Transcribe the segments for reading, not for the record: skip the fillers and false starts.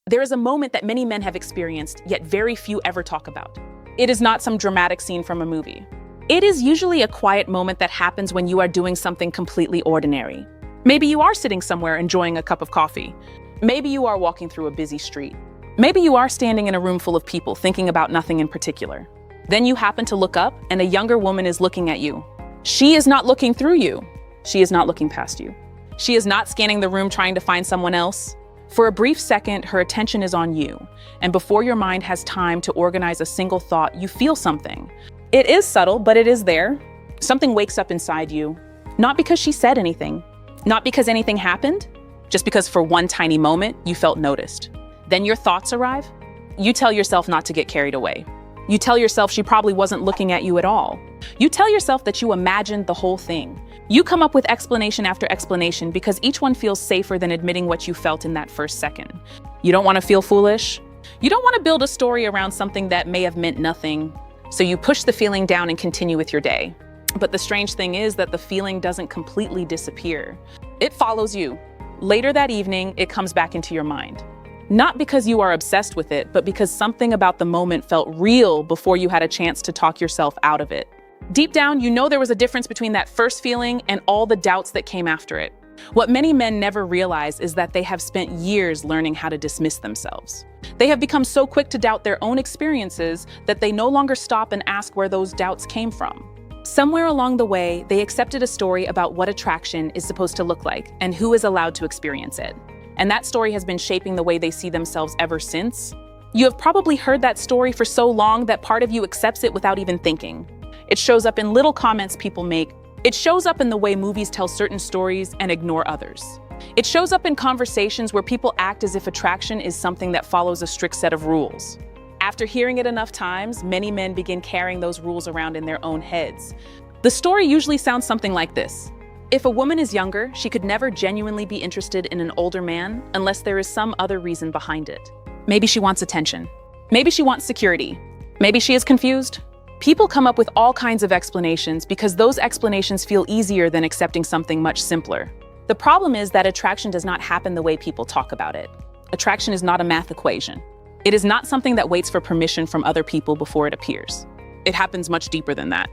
There is a moment that many men have experienced, yet very few ever talk about. It is not some dramatic scene from a movie. It is usually a quiet moment that happens when you are doing something completely ordinary. Maybe you are sitting somewhere enjoying a cup of coffee. Maybe you are walking through a busy street. Maybe you are standing in a room full of people thinking about nothing in particular. Then you happen to look up and a younger woman is looking at you. She is not looking through you. She is not looking past you. She is not scanning the room trying to find someone else. For a brief second, her attention is on you, and before your mind has time to organize a single thought, you feel something. It is subtle, but it is there. Something wakes up inside you, not because she said anything, not because anything happened, just because for one tiny moment you felt noticed. Then your thoughts arrive. You tell yourself not to get carried away. You tell yourself she probably wasn't looking at you at all. You tell yourself that you imagined the whole thing. You come up with explanation after explanation because each one feels safer than admitting what you felt in that first second. You don't want to feel foolish. You don't want to build a story around something that may have meant nothing. So you push the feeling down and continue with your day. But the strange thing is that the feeling doesn't completely disappear. It follows you. Later that evening, it comes back into your mind. Not because you are obsessed with it, but because something about the moment felt real before you had a chance to talk yourself out of it. Deep down, you know there was a difference between that first feeling and all the doubts that came after it. What many men never realize is that they have spent years learning how to dismiss themselves. They have become so quick to doubt their own experiences that they no longer stop and ask where those doubts came from. Somewhere along the way, they accepted a story about what attraction is supposed to look like and who is allowed to experience it. And that story has been shaping the way they see themselves ever since. You have probably heard that story for so long that part of you accepts it without even thinking. It shows up in little comments people make. It shows up in the way movies tell certain stories and ignore others. It shows up in conversations where people act as if attraction is something that follows a strict set of rules. After hearing it enough times, many men begin carrying those rules around in their own heads. The story usually sounds something like this. If a woman is younger, she could never genuinely be interested in an older man unless there is some other reason behind it. Maybe she wants attention. Maybe she wants security. Maybe she is confused. People come up with all kinds of explanations because those explanations feel easier than accepting something much simpler. The problem is that attraction does not happen the way people talk about it. Attraction is not a math equation. It is not something that waits for permission from other people before it appears. It happens much deeper than that.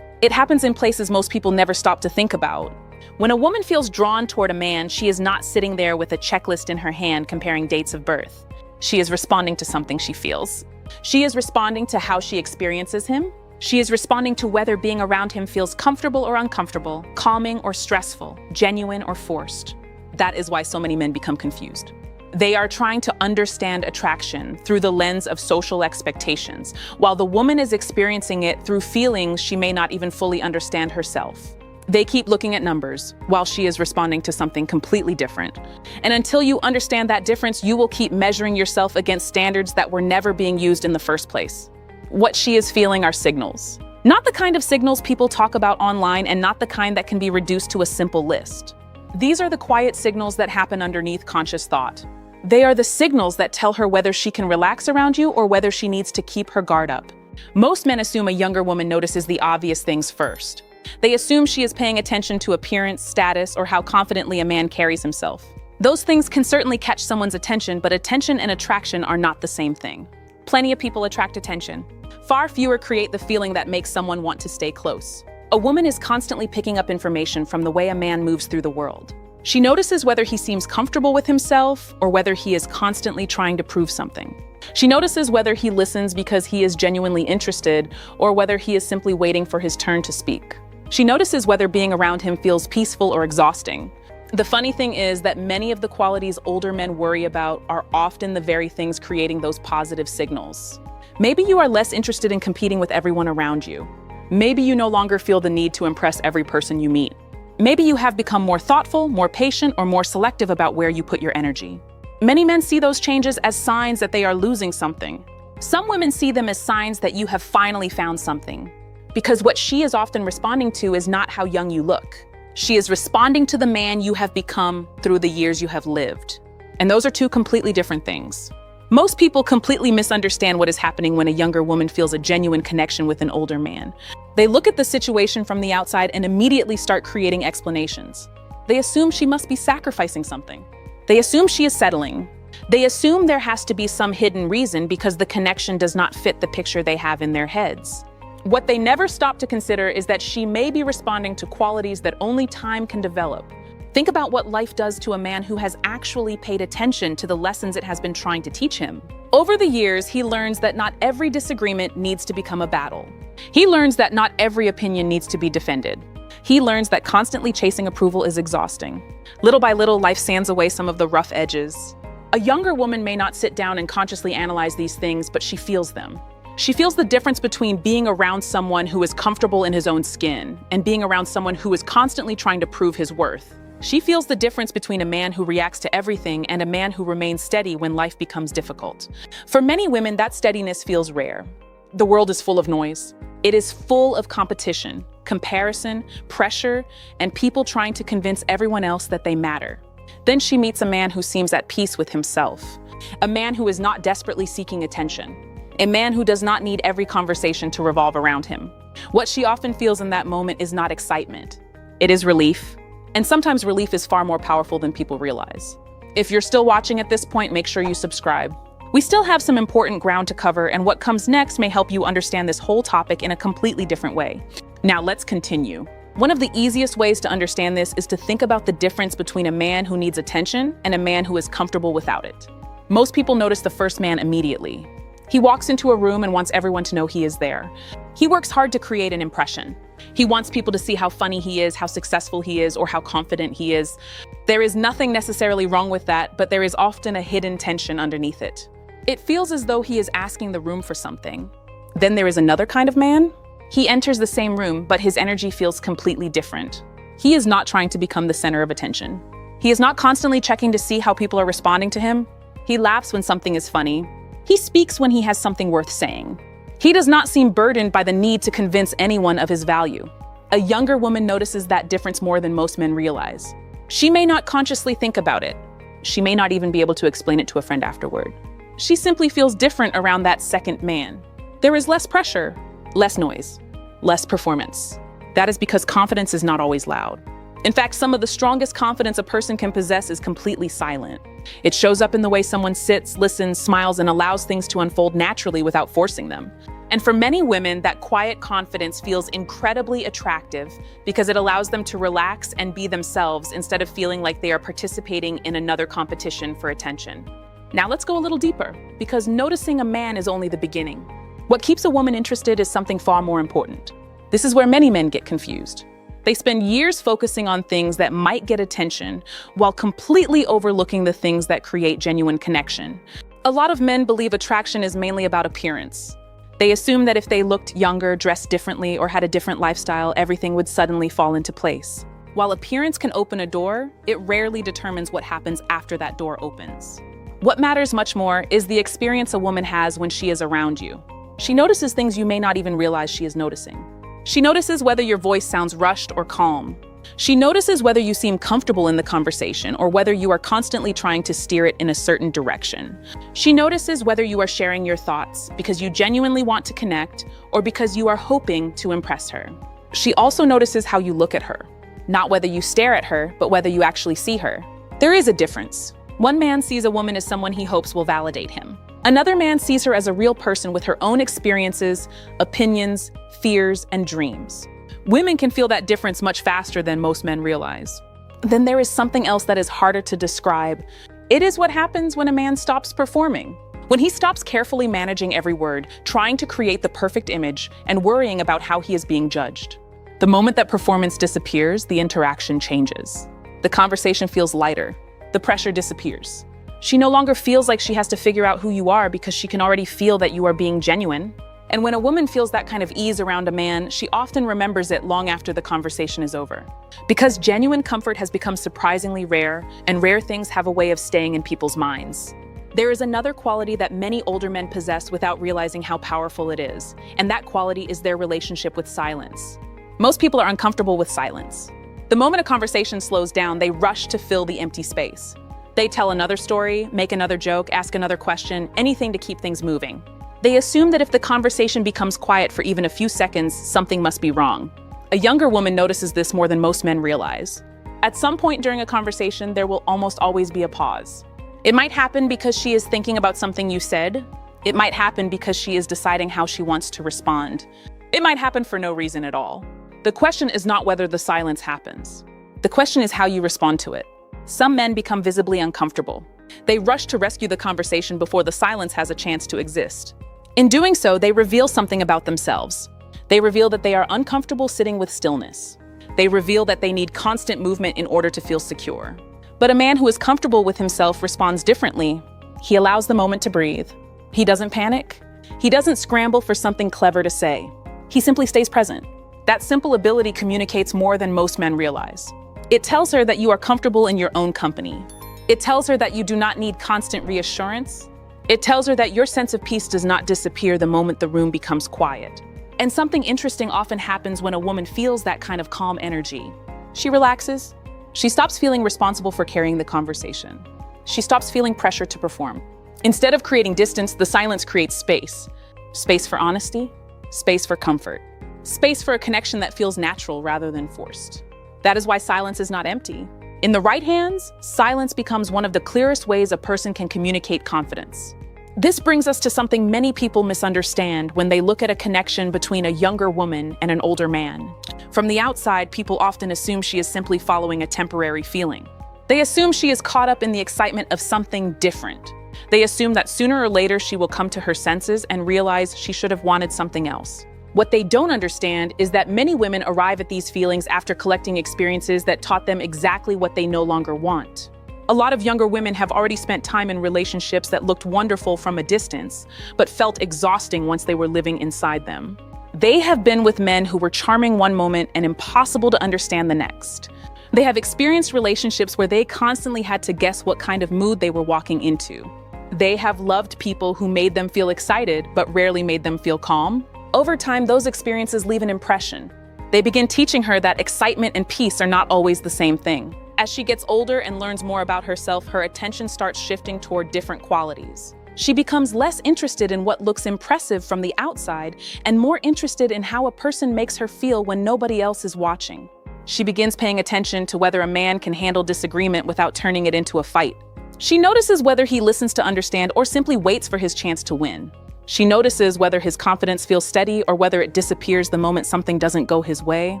It happens in places most people never stop to think about. When a woman feels drawn toward a man, she is not sitting there with a checklist in her hand comparing dates of birth. She is responding to something she feels. She is responding to how she experiences him. She is responding to whether being around him feels comfortable or uncomfortable, calming or stressful, genuine or forced. That is why so many men become confused. They are trying to understand attraction through the lens of social expectations, while the woman is experiencing it through feelings she may not even fully understand herself. They keep looking at numbers while she is responding to something completely different. And until you understand that difference, you will keep measuring yourself against standards that were never being used in the first place. What she is feeling are signals. Not the kind of signals people talk about online and not the kind that can be reduced to a simple list. These are the quiet signals that happen underneath conscious thought. They are the signals that tell her whether she can relax around you or whether she needs to keep her guard up. Most men assume a younger woman notices the obvious things first. They assume she is paying attention to appearance, status, or how confidently a man carries himself. Those things can certainly catch someone's attention, but attention and attraction are not the same thing. Plenty of people attract attention. Far fewer create the feeling that makes someone want to stay close. A woman is constantly picking up information from the way a man moves through the world. She notices whether he seems comfortable with himself or whether he is constantly trying to prove something. She notices whether he listens because he is genuinely interested or whether he is simply waiting for his turn to speak. She notices whether being around him feels peaceful or exhausting. The funny thing is that many of the qualities older men worry about are often the very things creating those positive signals. Maybe you are less interested in competing with everyone around you. Maybe you no longer feel the need to impress every person you meet. Maybe you have become more thoughtful, more patient, or more selective about where you put your energy. Many men see those changes as signs that they are losing something. Some women see them as signs that you have finally found something. Because what she is often responding to is not how young you look. She is responding to the man you have become through the years you have lived. And those are two completely different things. Most people completely misunderstand what is happening when a younger woman feels a genuine connection with an older man. They look at the situation from the outside and immediately start creating explanations. They assume she must be sacrificing something. They assume she is settling. They assume there has to be some hidden reason because the connection does not fit the picture they have in their heads. What they never stop to consider is that she may be responding to qualities that only time can develop. Think about what life does to a man who has actually paid attention to the lessons it has been trying to teach him. Over the years, he learns that not every disagreement needs to become a battle. He learns that not every opinion needs to be defended. He learns that constantly chasing approval is exhausting. Little by little, life sands away some of the rough edges. A younger woman may not sit down and consciously analyze these things, but she feels them. She feels the difference between being around someone who is comfortable in his own skin and being around someone who is constantly trying to prove his worth. She feels the difference between a man who reacts to everything and a man who remains steady when life becomes difficult. For many women, that steadiness feels rare. The world is full of noise. It is full of competition, comparison, pressure, and people trying to convince everyone else that they matter. Then she meets a man who seems at peace with himself, a man who is not desperately seeking attention, a man who does not need every conversation to revolve around him. What she often feels in that moment is not excitement. It is relief. And sometimes relief is far more powerful than people realize. If you're still watching at this point, make sure you subscribe. We still have some important ground to cover, and what comes next may help you understand this whole topic in a completely different way. Now let's continue. One of the easiest ways to understand this is to think about the difference between a man who needs attention and a man who is comfortable without it. Most people notice the first man immediately. He walks into a room and wants everyone to know he is there. He works hard to create an impression. He wants people to see how funny he is, how successful he is, or how confident he is. There is nothing necessarily wrong with that, but there is often a hidden tension underneath it. It feels as though he is asking the room for something. Then there is another kind of man. He enters the same room, but his energy feels completely different. He is not trying to become the center of attention. He is not constantly checking to see how people are responding to him. He laughs when something is funny. He speaks when he has something worth saying. He does not seem burdened by the need to convince anyone of his value. A younger woman notices that difference more than most men realize. She may not consciously think about it. She may not even be able to explain it to a friend afterward. She simply feels different around that second man. There is less pressure, less noise, less performance. That is because confidence is not always loud. In fact, some of the strongest confidence a person can possess is completely silent. It shows up in the way someone sits, listens, smiles, and allows things to unfold naturally without forcing them. And for many women, that quiet confidence feels incredibly attractive because it allows them to relax and be themselves instead of feeling like they are participating in another competition for attention. Now let's go a little deeper, because noticing a man is only the beginning. What keeps a woman interested is something far more important. This is where many men get confused. They spend years focusing on things that might get attention while completely overlooking the things that create genuine connection. A lot of men believe attraction is mainly about appearance. They assume that if they looked younger, dressed differently, or had a different lifestyle, everything would suddenly fall into place. While appearance can open a door, it rarely determines what happens after that door opens. What matters much more is the experience a woman has when she is around you. She notices things you may not even realize she is noticing. She notices whether your voice sounds rushed or calm. She notices whether you seem comfortable in the conversation or whether you are constantly trying to steer it in a certain direction. She notices whether you are sharing your thoughts because you genuinely want to connect or because you are hoping to impress her. She also notices how you look at her, not whether you stare at her, but whether you actually see her. There is a difference. One man sees a woman as someone he hopes will validate him. Another man sees her as a real person with her own experiences, opinions, fears, and dreams. Women can feel that difference much faster than most men realize. Then there is something else that is harder to describe. It is what happens when a man stops performing. When he stops carefully managing every word, trying to create the perfect image, and worrying about how he is being judged. The moment that performance disappears, the interaction changes. The conversation feels lighter. The pressure disappears. She no longer feels like she has to figure out who you are because she can already feel that you are being genuine. And when a woman feels that kind of ease around a man, she often remembers it long after the conversation is over. Because genuine comfort has become surprisingly rare, and rare things have a way of staying in people's minds. There is another quality that many older men possess without realizing how powerful it is, and that quality is their relationship with silence. Most people are uncomfortable with silence. The moment a conversation slows down, they rush to fill the empty space. They tell another story, make another joke, ask another question, anything to keep things moving. They assume that if the conversation becomes quiet for even a few seconds, something must be wrong. A younger woman notices this more than most men realize. At some point during a conversation, there will almost always be a pause. It might happen because she is thinking about something you said. It might happen because she is deciding how she wants to respond. It might happen for no reason at all. The question is not whether the silence happens. The question is how you respond to it. Some men become visibly uncomfortable. They rush to rescue the conversation before the silence has a chance to exist. In doing so, they reveal something about themselves. They reveal that they are uncomfortable sitting with stillness. They reveal that they need constant movement in order to feel secure. But a man who is comfortable with himself responds differently. He allows the moment to breathe. He doesn't panic. He doesn't scramble for something clever to say. He simply stays present. That simple ability communicates more than most men realize. It tells her that you are comfortable in your own company. It tells her that you do not need constant reassurance. It tells her that your sense of peace does not disappear the moment the room becomes quiet. And something interesting often happens when a woman feels that kind of calm energy. She relaxes. She stops feeling responsible for carrying the conversation. She stops feeling pressure to perform. Instead of creating distance, the silence creates space. Space for honesty, space for comfort, space for a connection that feels natural rather than forced. That is why silence is not empty. In the right hands, silence becomes one of the clearest ways a person can communicate confidence. This brings us to something many people misunderstand when they look at a connection between a younger woman and an older man. From the outside, people often assume she is simply following a temporary feeling. They assume she is caught up in the excitement of something different. They assume that sooner or later she will come to her senses and realize she should have wanted something else. What they don't understand is that many women arrive at these feelings after collecting experiences that taught them exactly what they no longer want. A lot of younger women have already spent time in relationships that looked wonderful from a distance, but felt exhausting once they were living inside them. They have been with men who were charming one moment and impossible to understand the next. They have experienced relationships where they constantly had to guess what kind of mood they were walking into. They have loved people who made them feel excited, but rarely made them feel calm. Over time, those experiences leave an impression. They begin teaching her that excitement and peace are not always the same thing. As she gets older and learns more about herself, her attention starts shifting toward different qualities. She becomes less interested in what looks impressive from the outside and more interested in how a person makes her feel when nobody else is watching. She begins paying attention to whether a man can handle disagreement without turning it into a fight. She notices whether he listens to understand or simply waits for his chance to win. She notices whether his confidence feels steady or whether it disappears the moment something doesn't go his way.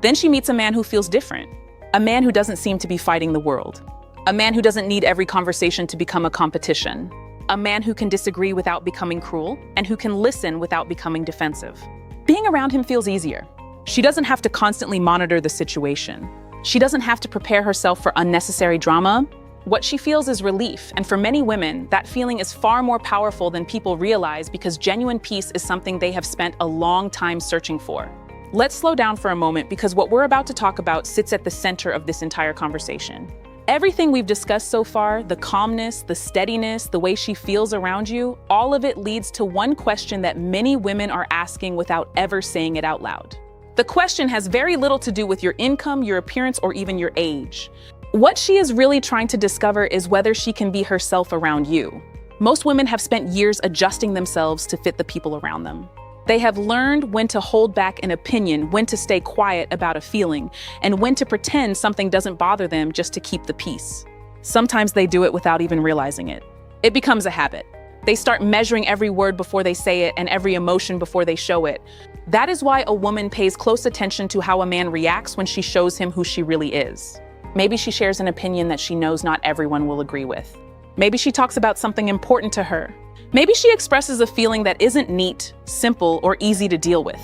Then she meets a man who feels different. A man who doesn't seem to be fighting the world. A man who doesn't need every conversation to become a competition. A man who can disagree without becoming cruel and who can listen without becoming defensive. Being around him feels easier. She doesn't have to constantly monitor the situation. She doesn't have to prepare herself for unnecessary drama. What she feels is relief, and for many women, that feeling is far more powerful than people realize because genuine peace is something they have spent a long time searching for. Let's slow down for a moment because what we're about to talk about sits at the center of this entire conversation. Everything we've discussed so far, the calmness, the steadiness, the way she feels around you, all of it leads to one question that many women are asking without ever saying it out loud. The question has very little to do with your income, your appearance, or even your age. What she is really trying to discover is whether she can be herself around you. Most women have spent years adjusting themselves to fit the people around them. They have learned when to hold back an opinion, when to stay quiet about a feeling, and when to pretend something doesn't bother them just to keep the peace. Sometimes they do it without even realizing it. It becomes a habit. They start measuring every word before they say it and every emotion before they show it. That is why a woman pays close attention to how a man reacts when she shows him who she really is. Maybe she shares an opinion that she knows not everyone will agree with. Maybe she talks about something important to her. Maybe she expresses a feeling that isn't neat, simple, or easy to deal with.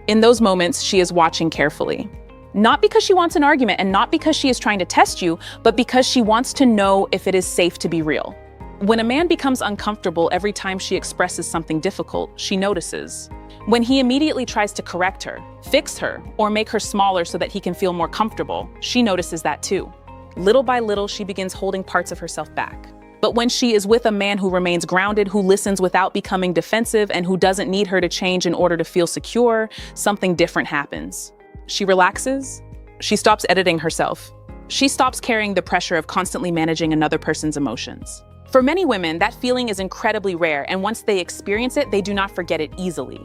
In those moments, she is watching carefully. Not because she wants an argument and not because she is trying to test you, but because she wants to know if it is safe to be real. When a man becomes uncomfortable every time she expresses something difficult, she notices. When he immediately tries to correct her, fix her, or make her smaller so that he can feel more comfortable, she notices that too. Little by little, she begins holding parts of herself back. But when she is with a man who remains grounded, who listens without becoming defensive, and who doesn't need her to change in order to feel secure, something different happens. She relaxes. She stops editing herself. She stops carrying the pressure of constantly managing another person's emotions. For many women, that feeling is incredibly rare, and once they experience it, they do not forget it easily.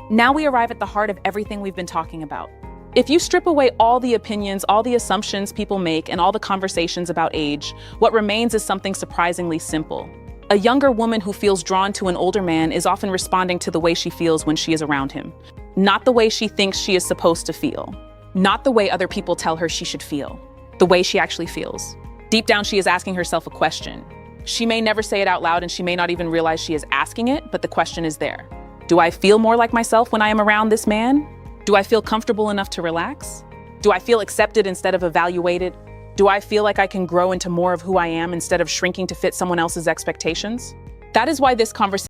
Now we arrive at the heart of everything we've been talking about. If you strip away all the opinions, all the assumptions people make, and all the conversations about age, what remains is something surprisingly simple. A younger woman who feels drawn to an older man is often responding to the way she feels when she is around him, not the way she thinks she is supposed to feel, not the way other people tell her she should feel, the way she actually feels. Deep down, she is asking herself a question. She may never say it out loud, and she may not even realize she is asking it, but the question is there. Do I feel more like myself when I am around this man? Do I feel comfortable enough to relax? Do I feel accepted instead of evaluated? Do I feel like I can grow into more of who I am instead of shrinking to fit someone else's expectations? That is why this conversation